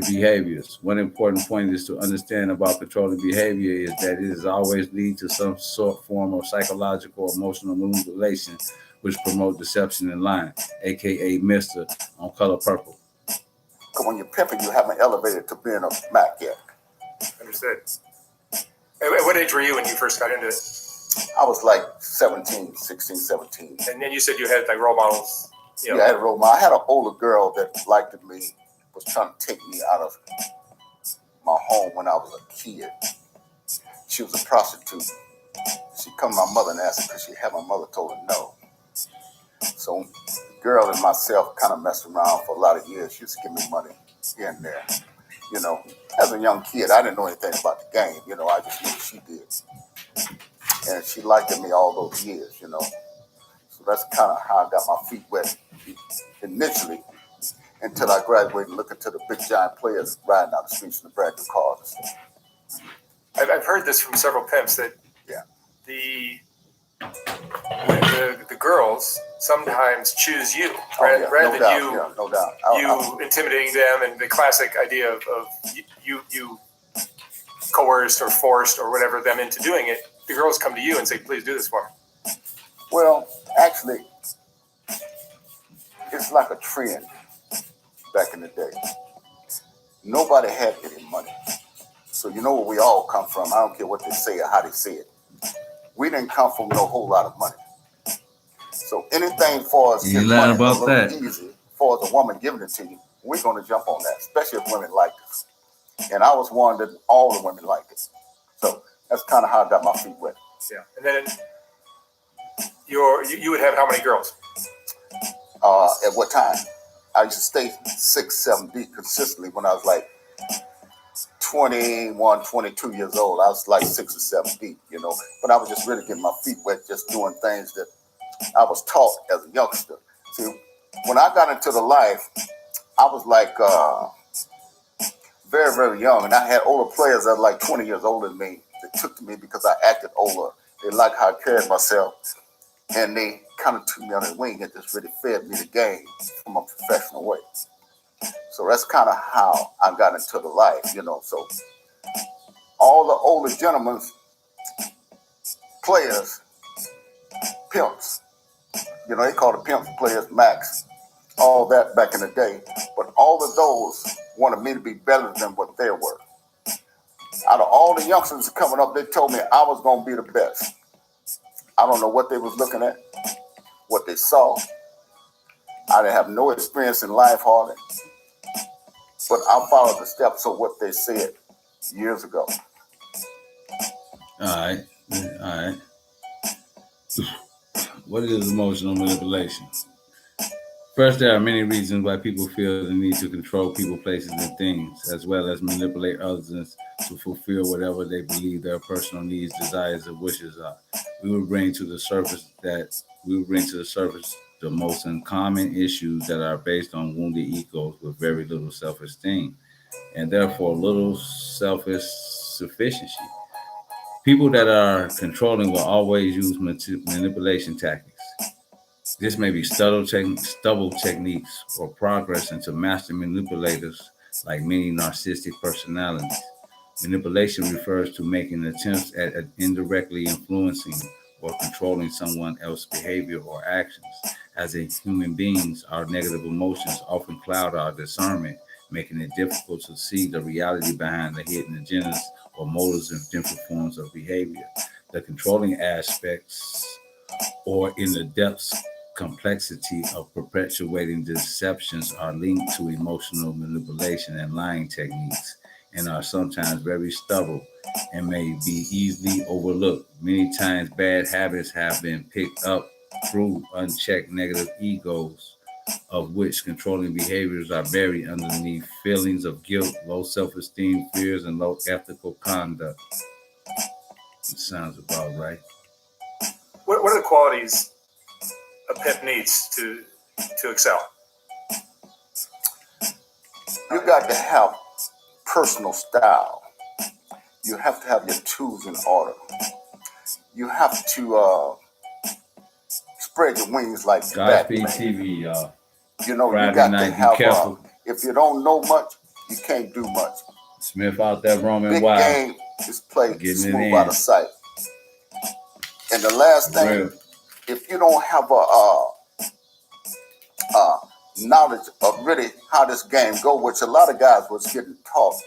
S1: behaviors. One important point is to understand about controlling behavior is that it is always lead to some form of psychological or emotional manipulation, which promote deception and lying, aka Mr. on Color Purple.
S5: Because when you're pimping, you haven't elevated to being a Mac yet.
S6: Understood. At what age were you when you first got into it?
S5: I was like 16, 17.
S6: And then you said you had like role models. You know.
S5: Yeah, I had a role model. I had an older girl that liked me, was trying to take me out of my home when I was a kid. She was a prostitute. She come to my mother and asked her because she had my mother told her no. So the girl and myself kind of messed around for a lot of years. She used to give me money here and there. You know, as a young kid, I didn't know anything about the game. You know, I just knew what she did. And she liked me all those years, you know. So that's kind of how I got my feet wet initially until I graduated and looked into the big giant players riding down the streets in the brand new cars.
S6: I've heard this from several pimps that the girls sometimes choose you rather than you intimidating them, and the classic idea of you coerced or forced or whatever them into doing it. The girls come to you and say, please do this for me.
S5: Well, actually, it's like a trend back in the day. Nobody had any money. So you know where we all come from. I don't care what they say or how they say it. We didn't come from no whole lot of money. So anything for us
S1: you learn about that.
S5: Easy, for as a woman giving it to you, we're going to jump on that, especially if women like it. And I was one that all the women liked it. So that's kind of how I got my feet wet.
S6: Yeah. And then you would have how many girls?
S5: At what time? I used to stay 6, 7 deep consistently when I was like 21, 22 years old. I was like 6 or 7 deep, you know. But I was just really getting my feet wet, just doing things that I was taught as a youngster. See, when I got into the life, I was like very, very young. And I had older players that were like 20 years older than me that took to me because I acted older. They liked how I carried myself. And they kind of took me on the wing and just really fed me the game from a professional way. So that's kind of how I got into the life, you know. So all the older gentlemen, players, pimps, you know, they call the pimps players, max, all that back in the day. But all of those wanted me to be better than what they were. Out of all the youngsters coming up, they told me I was going to be the best. I don't know what they was looking at, what they saw. I didn't have no experience in life hardly. But I followed the steps of what they said years ago.
S1: All right. What is emotional manipulation? First, there are many reasons why people feel the need to control people, places, and things, as well as manipulate others to fulfill whatever they believe their personal needs, desires, and wishes are. We will bring to the surface the most uncommon issues that are based on wounded egos with very little self-esteem, and therefore little self-sufficiency. People that are controlling will always use manipulation tactics. This may be stubble techniques or progress into master manipulators like many narcissistic personalities. Manipulation refers to making attempts at indirectly influencing or controlling someone else's behavior or actions. As a human beings, our negative emotions often cloud our discernment, making it difficult to see the reality behind the hidden agendas or motives of different forms of behavior. The controlling aspects, or in the depths complexity of perpetuating deceptions, are linked to emotional manipulation and lying techniques, and are sometimes very stubborn and may be easily overlooked. Many times bad habits have been picked up through unchecked negative egos, of which controlling behaviors are buried underneath feelings of guilt, low self-esteem, fears, and low ethical conduct. It sounds about right.
S6: What are the qualities a pimp needs to excel?
S5: You got to have personal style. You have to have your tools in order. You have to spread your wings like
S1: Godspeed
S5: Batman.
S1: TV, y'all.
S5: You know,
S1: Friday
S5: you got
S1: night,
S5: to have.
S1: careful.
S5: If you don't know much, you can't do much.
S1: Smith out there roaming
S5: Big
S1: wild.
S5: game is played
S1: Getting
S5: smooth out of sight. And the last thing, if you don't have a knowledge of really how this game goes, which a lot of guys was getting taught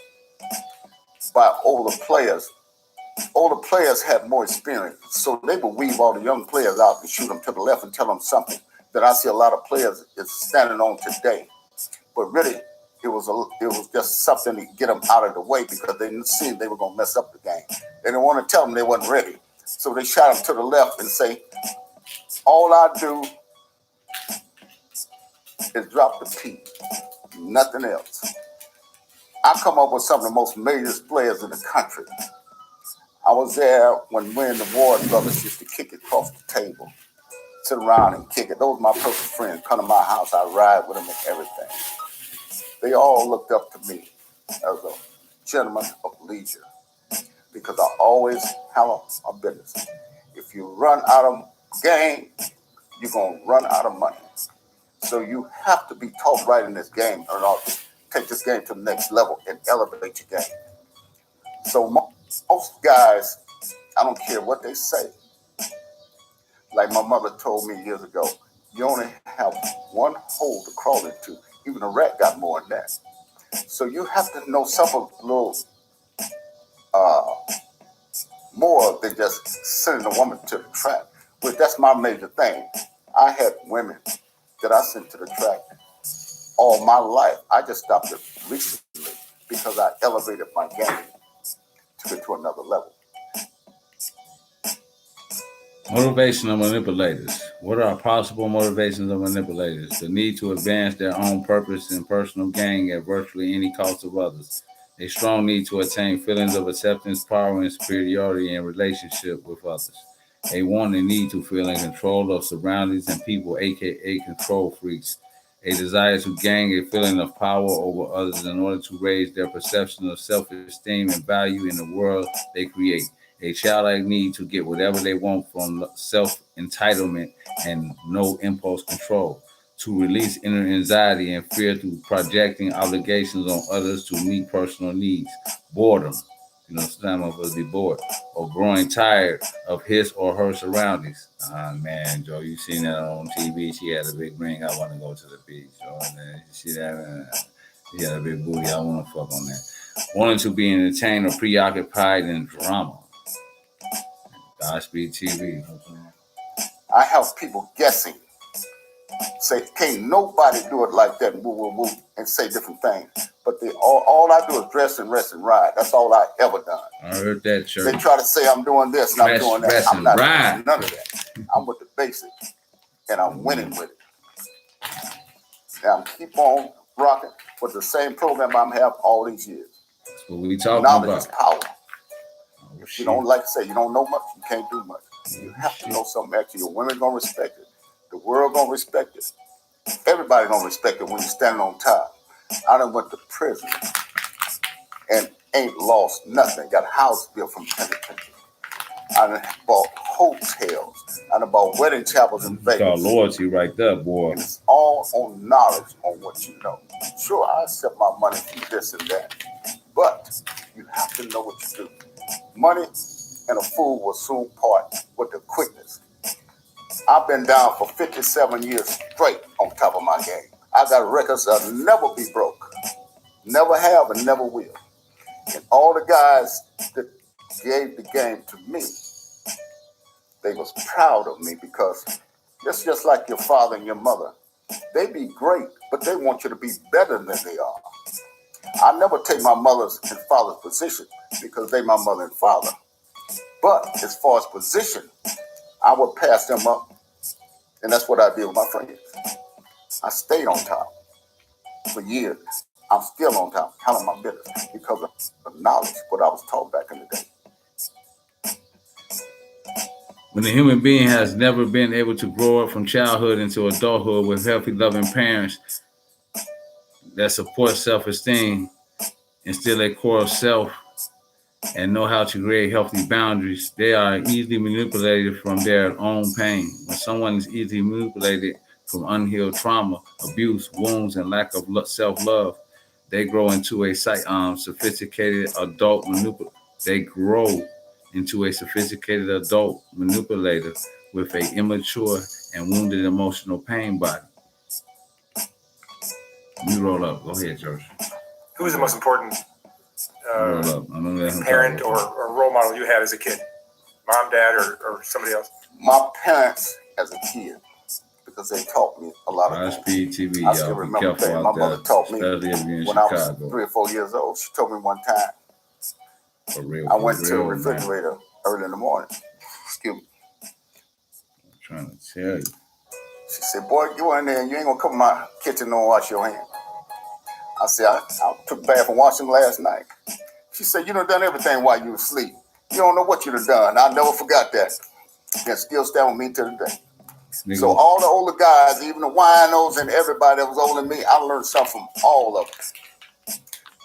S5: by older players. Older players had more experience, so they would weave all the young players out and shoot them to the left and tell them something that I see a lot of players is standing on today. But really, it was just something to get them out of the way because they seen they were going to mess up the game. They didn't want to tell them they wasn't ready. So they shot them to the left and say, all I do is drop the P, nothing else. I come up with some of the most major players in the country. I was there when we and the Ward brothers used to kick it across the table, sit around and kick it. Those were my personal friends. Come to my house, I ride with them and everything. They all looked up to me as a gentleman of leisure because I always handle my business. If you run out of game, you're going to run out of money. So you have to be taught right in this game in order to take this game to the next level and elevate your game. So most guys, I don't care what they say. Like my mother told me years ago, you only have one hole to crawl into. Even a rat got more than that. So you have to know something a little more than just sending a woman to the track. But that's my major thing. I had women that I sent to the track all my life. I just stopped it recently because I elevated my game to get to another level.
S1: Motivational manipulators. What are possible motivations of manipulators? The need to advance their own purpose and personal gain at virtually any cost of others. A strong need to attain feelings of acceptance, power, and superiority in relationship with others. A wanting need to feel in control of surroundings and people, aka control freaks. A desire to gain a feeling of power over others in order to raise their perception of self-esteem and value in the world they create. a childlike need to get whatever they want from self-entitlement and no impulse control, to release inner anxiety and fear through projecting obligations on others to meet personal needs, boredom, some of us be bored, or growing tired of his or her surroundings. Man, Joe, you seen that on TV? She had a big ring. I want to go to the beach. Joe, man, you see that? She had a big booty. I want to fuck on that. Wanting to be entertained or preoccupied in drama. Godspeed TV.
S5: I have people guessing. Say, can't nobody do it like that, woo, woo, woo, and say different things. But all I do is dress and rest and ride. That's all I ever done.
S1: I heard that, church.
S5: They try to say I'm doing this and I'm doing that. I'm not doing none of that. I'm with the basics, and I'm winning with it. Now I'm keep on rocking with the same program I'm have all these years.
S1: That's what we talking
S5: Knowledge
S1: about.
S5: Is power. If you don't, like to say, you don't know much, you can't do much. You have to know something extra. Your women gonna respect it. The world gonna respect it. Everybody gonna respect it when you're standing on top. I done went to prison and ain't lost nothing. Got a house built from penitentiary. I done bought hotels. I done bought wedding chapels in Vegas.
S1: Got loyalty right there, boy.
S5: And it's all on knowledge on what you know. Sure, I accept my money from this and that, but you have to know what you do. Money and a fool will soon part with the quickness. I've been down for 57 years straight on top of my game. I got records that'll never be broke. Never have and never will. And all the guys that gave the game to me, they was proud of me because it's just like your father and your mother. They be great, but they want you to be better than they are. I never take my mother's and father's position because they my mother and father. But as far as position, I would pass them up. And that's what I did with my friends. I stayed on top for years. I'm still on top, telling my business because of the knowledge, what I was taught back in the day.
S1: When a human being has never been able to grow up from childhood into adulthood with healthy, loving parents that support self-esteem, instill a core of self, and know how to create healthy boundaries, they are easily manipulated from their own pain. When someone is easily manipulated from unhealed trauma, abuse, wounds, and lack of self-love, they grow into a sophisticated adult manipulator. They grow into a sophisticated adult manipulator with an immature and wounded emotional pain body. You roll up. Go ahead, George.
S6: Who was the most important parent or role model you had as a kid? Mom, dad, or somebody else?
S5: My parents as a kid, because they taught me a lot of things.
S1: Godspeed TV,
S5: I still remember things my mother taught me when I was 3 or 4 years old. She told me one time, I went to a refrigerator early in the morning. Excuse me.
S1: I'm trying to tell you.
S5: She said, boy, go in there and you ain't going to come in my kitchen and wash your hands. I said, I took a bath and washed them last night. She said, you done everything while you were asleep. You don't know what you done done. I never forgot that. And still stand with me to the day. Nigga. So all the older guys, even the winos and everybody that was older than me, I learned something from all of them.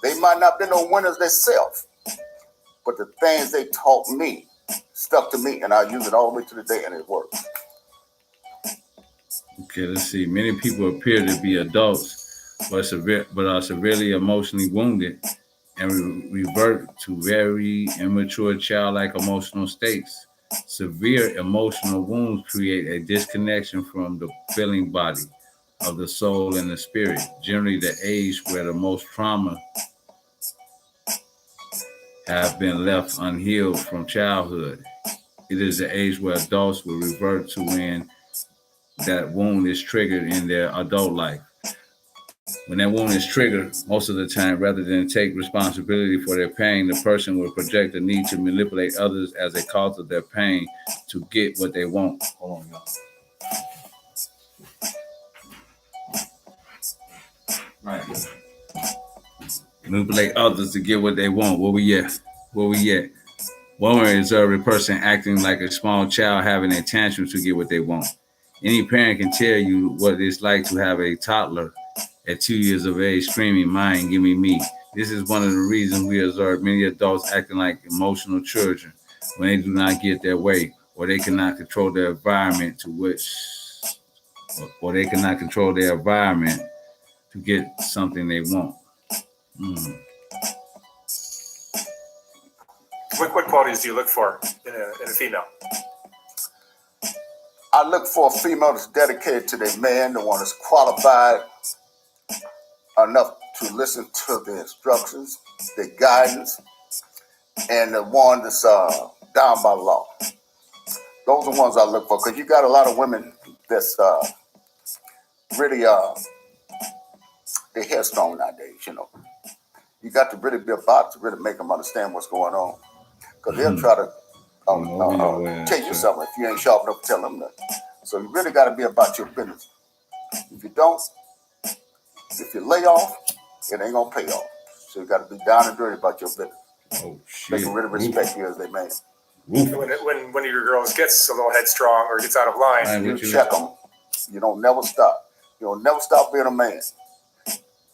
S5: They might not be no winners themselves, but the things they taught me stuck to me, and I use it all the way to the day, and it works.
S1: Okay, let's see. Many people appear to be adults, but are severely emotionally wounded and revert to very immature childlike emotional states. Severe emotional wounds create a disconnection from the feeling body of the soul and the spirit, generally the age where the most trauma have been left unhealed from childhood. It is the age where adults will revert to when that wound is triggered in their adult life. When that wound is triggered, most of the time, rather than take responsibility for their pain, the person will project the need to manipulate others as a cause of their pain to get what they want. Hold on, y'all. Right. Manipulate others to get what they want. Where we at? One way is a person acting like a small child having a tantrum to get what they want. Any parent can tell you what it's like to have a toddler at 2 years of age screaming, mine, give me me. This is one of the reasons we observe many adults acting like emotional children. when they do not get their way, or they cannot control their environment or they cannot control their environment to get something they want.
S6: What qualities do you look for in a female?
S5: I look for a female that's dedicated to their man, the one that's qualified enough to listen to the instructions, the guidance, and the one that's down by law. Those are the ones I look for, because you got a lot of women that's really they're headstrong nowadays. You got to really be about to really make them understand what's going on, because they'll try to tell you something if you ain't sharp enough to tell them that. So you really got to be about your business. If you don't, if you lay off, it ain't gonna pay off. So you got to be down and dirty about your business.
S1: Oh shit!
S5: They can really respect you as they man.
S6: When one of your girls gets a little headstrong or gets out of line,
S5: you check them. You don't never stop. You don't never stop being a man,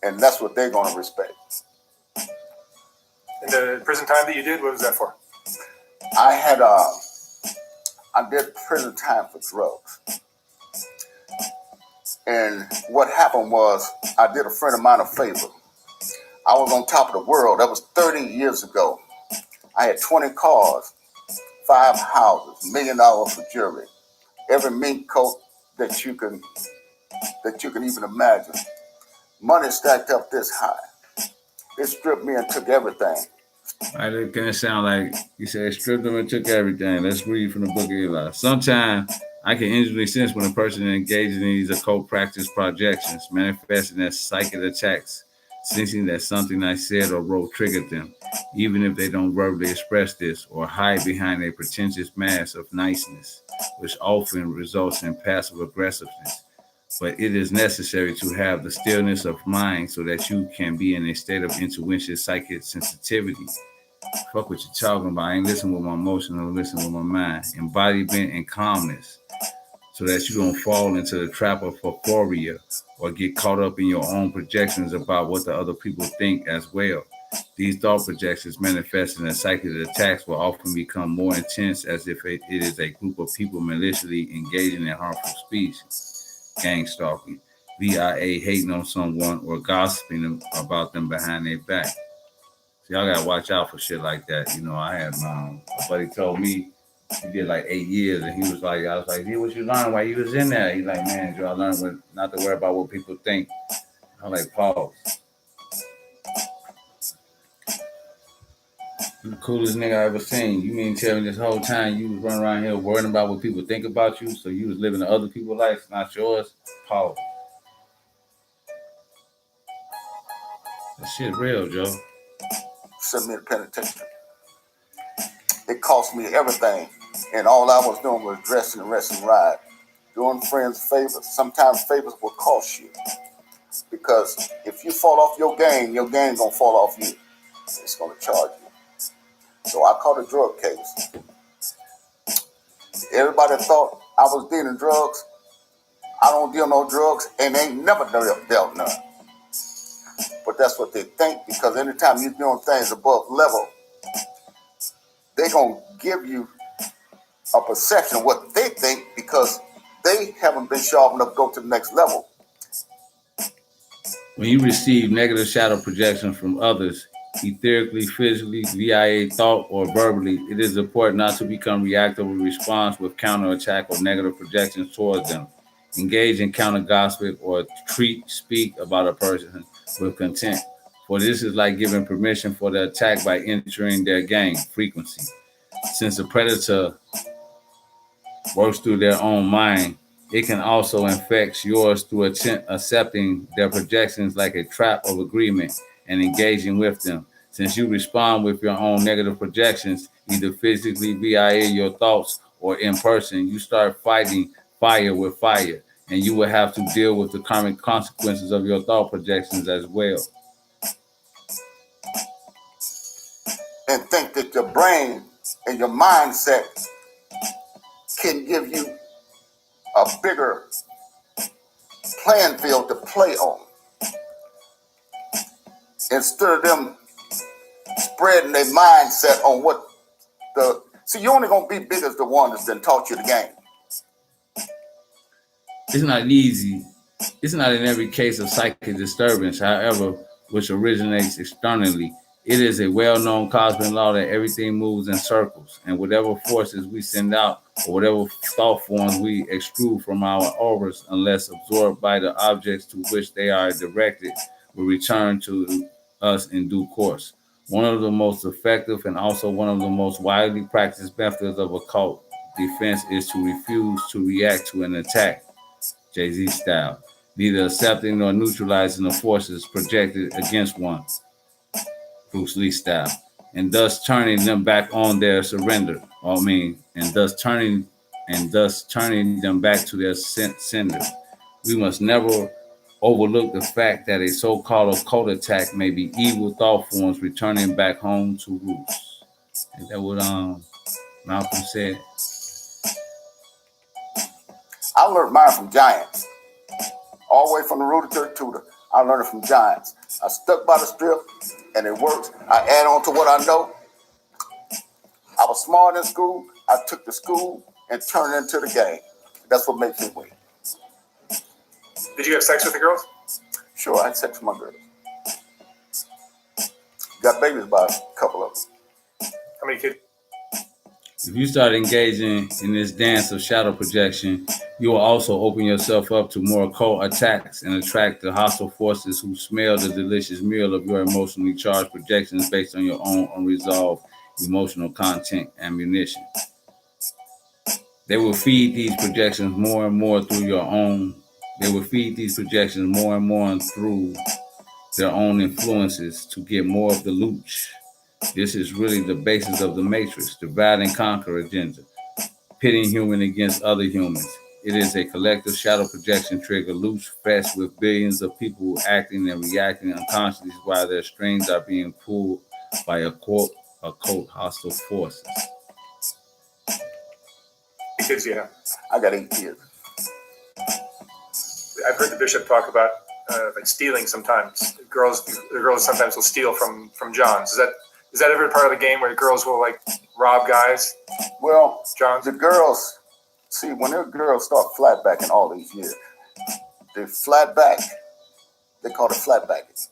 S5: and that's what they're gonna respect.
S6: And the prison time that you did, what was that for?
S5: I did prison time for drugs. And what happened was, I did a friend of mine a favor. I was on top of the world. That was 30 years ago. I had 20 cars, 5 houses, $1 million for jewelry, every mink coat that you can even imagine. Money stacked up this high. It stripped me and took everything.
S1: Right, can it sound like you said stripped them and took everything? Let's read from the book of Eli. Sometimes I can instantly sense when a person engages in these occult practice projections, manifesting as psychic attacks, sensing that something I said or wrote triggered them, even if they don't verbally express this or hide behind a pretentious mask of niceness, which often results in passive aggressiveness. But it is necessary to have the stillness of mind so that you can be in a state of intuition, psychic sensitivity. Fuck what you're talking about. I ain't listening with my emotions, I'm listening with my mind. Embodiment and calmness, so that you don't fall into the trap of euphoria or get caught up in your own projections about what the other people think as well. These thought projections manifesting as psychic attacks will often become more intense as if it is a group of people maliciously engaging in harmful speech, gang stalking, VIA hating on someone, or gossiping about them behind their back. So y'all gotta watch out for shit like that. I had a buddy told me he did like 8 years, and he was like, I was like, hey, what you learned while you was in there? He's like, man, Joe, I learned not to worry about what people think. I'm like, pause. You the coolest nigga I ever seen. You mean tell me this whole time you was running around here worrying about what people think about you, so you was living the other people's lives, not yours? Pause. That shit real, Joe.
S5: Sent me to penitentiary. It cost me everything, and all I was doing was dressing and rest and ride, doing friends favors. Sometimes favors will cost you, because if you fall off your game gonna fall off you. It's gonna charge you. So I caught a drug case. Everybody thought I was dealing drugs. I don't deal no drugs, and ain't never dealt none. But that's what they think, because anytime you're doing things above level, they're going to give you a perception of what they think, because they haven't been sharp enough to go to the next level.
S1: When you receive negative shadow projection from others, etherically, physically, via thought, or verbally, it is important not to become reactive or respond with counterattack or negative projections towards them. Engage in counter gossip or speak about a person with contempt. For this is like giving permission for the attack by entering their game frequency. Since the predator works through their own mind, it can also infect yours through accepting their projections like a trap of agreement and engaging with them. Since you respond with your own negative projections, either physically via your thoughts or in person, you start fighting fire with fire, and you will have to deal with the karmic consequences of your thought projections as well.
S5: And think that your brain and your mindset can give you a bigger playing field to play on, instead of them spreading their mindset on what the See, you're only going to be big as the one that's done taught you the game.
S1: It's not easy. It's not in every case of psychic disturbance, however, which originates externally. It is a well-known cosmic law that everything moves in circles, and whatever forces we send out or whatever thought forms we extrude from our auras, unless absorbed by the objects to which they are directed, will return to us in due course. One of the most effective and also one of the most widely practiced methods of occult defense is to refuse to react to an attack, Jay-Z style, neither accepting nor neutralizing the forces projected against one, Bruce Lee style, and thus turning them back on their surrender. And thus turning them back to their sender. We must never overlook the fact that a so-called occult attack may be evil thought forms returning back home to roots. Is that what Malcolm said?
S5: I learned mine from giants. All the way from the rooter to the tutor. I learned it from giants. I stuck by the strip, and it works. I add on to what I know. I was smart in school. I took the school and turned it into the game. That's what makes me win.
S6: Did you have sex with the girls?
S5: Sure, I had sex with my girls. Got babies by a couple of them.
S6: How many kids?
S1: If you start engaging in this dance of shadow projection, you will also open yourself up to more occult attacks and attract the hostile forces who smell the delicious meal of your emotionally charged projections based on your own unresolved emotional content ammunition. They will feed these projections more and more through their own influences to get more of the looch. This is really the basis of the Matrix, divide and conquer agenda, pitting human against other humans. It is a collective shadow projection trigger loose fest with billions of people acting and reacting unconsciously while their strings are being pulled by occult hostile forces.
S6: How many kids do you have?
S5: I got 8 kids.
S6: I've heard the bishop talk about like stealing sometimes. The girls sometimes will steal from Johns. Is that ever part of the game where the girls will like rob guys?
S5: Well,
S6: Johns?
S5: The girls, see, when their girls start flatbacking all these years, they flatback, they call it flatbacking.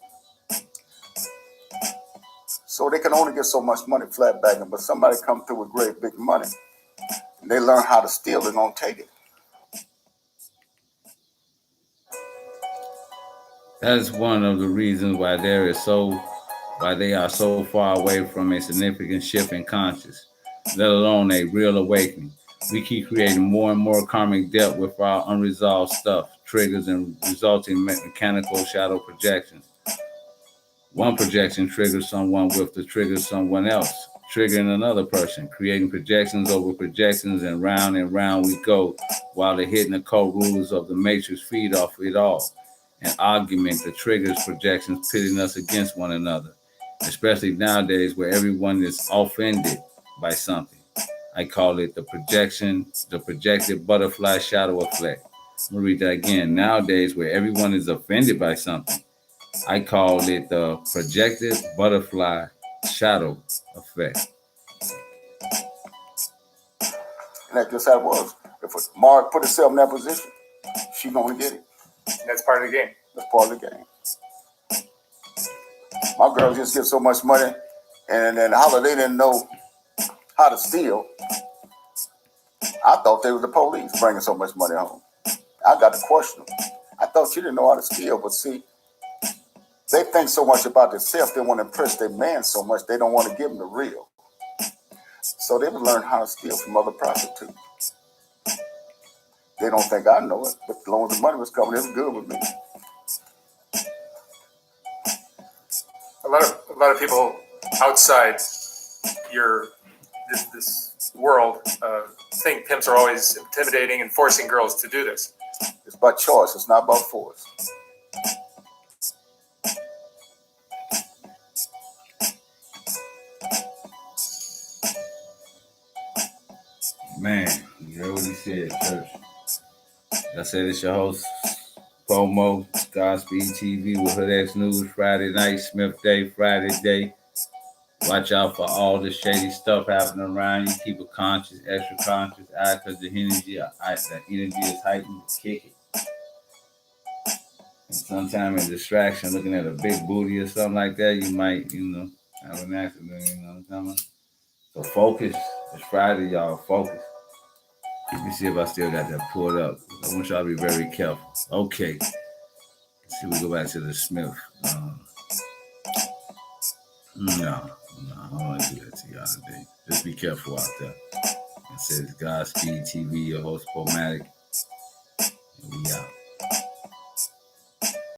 S5: So they can only get so much money flatbacking, but somebody come through with great big money, and they learn how to steal, they're going to take it.
S1: That is one of the reasons why they are so far away from a significant shift in conscience, let alone a real awakening. We keep creating more and more karmic debt with our unresolved stuff, triggers, and resulting mechanical shadow projections. One projection triggers someone with the trigger someone else, triggering another person, creating projections over projections, and round we go, while the hidden occult rules of the Matrix feed off it all. An argument that triggers projections pitting us against one another, especially nowadays where everyone is offended by something. I call it the projected butterfly shadow effect. I'm going to read that again. Nowadays where everyone is offended by something, I call it the projected butterfly shadow effect.
S5: And that's just how it was. If Mark put herself in that position, she's going to get it.
S6: That's part of the game.
S5: That's part of the game. My girls just get so much money, and then Holiday didn't know how to steal. I thought they were the police bringing so much money home. I got to question them. I thought she didn't know how to steal, but see, they think so much about themselves, they want to impress their man so much, they don't want to give them the real. So they would learn how to steal from other prostitutes. They don't think I know it, but as long as the money was coming, it was good with me.
S6: A lot of people outside this world think pimps are always intimidating and forcing girls to do this.
S5: It's by choice. It's not about force.
S1: Man, you heard what he said, church. I said it's your host, Promo, Godspeed TV with HoodX News Friday night, Smith Day, Friday day. Watch out for all the shady stuff happening around you. Keep it conscious, extra conscious, because the energy is heightened. Kick it. And sometimes in distraction, looking at a big booty or something like that, you might, have an accident. You know what I'm talking about? So focus. It's Friday, y'all. Focus. Let me see if I still got that pulled up. I want y'all to be very careful. Okay. Let's see, we go back to the Smith. No, I don't want to do that to y'all today. Just be careful out there. It says Godspeed TV, your host, Pomatic.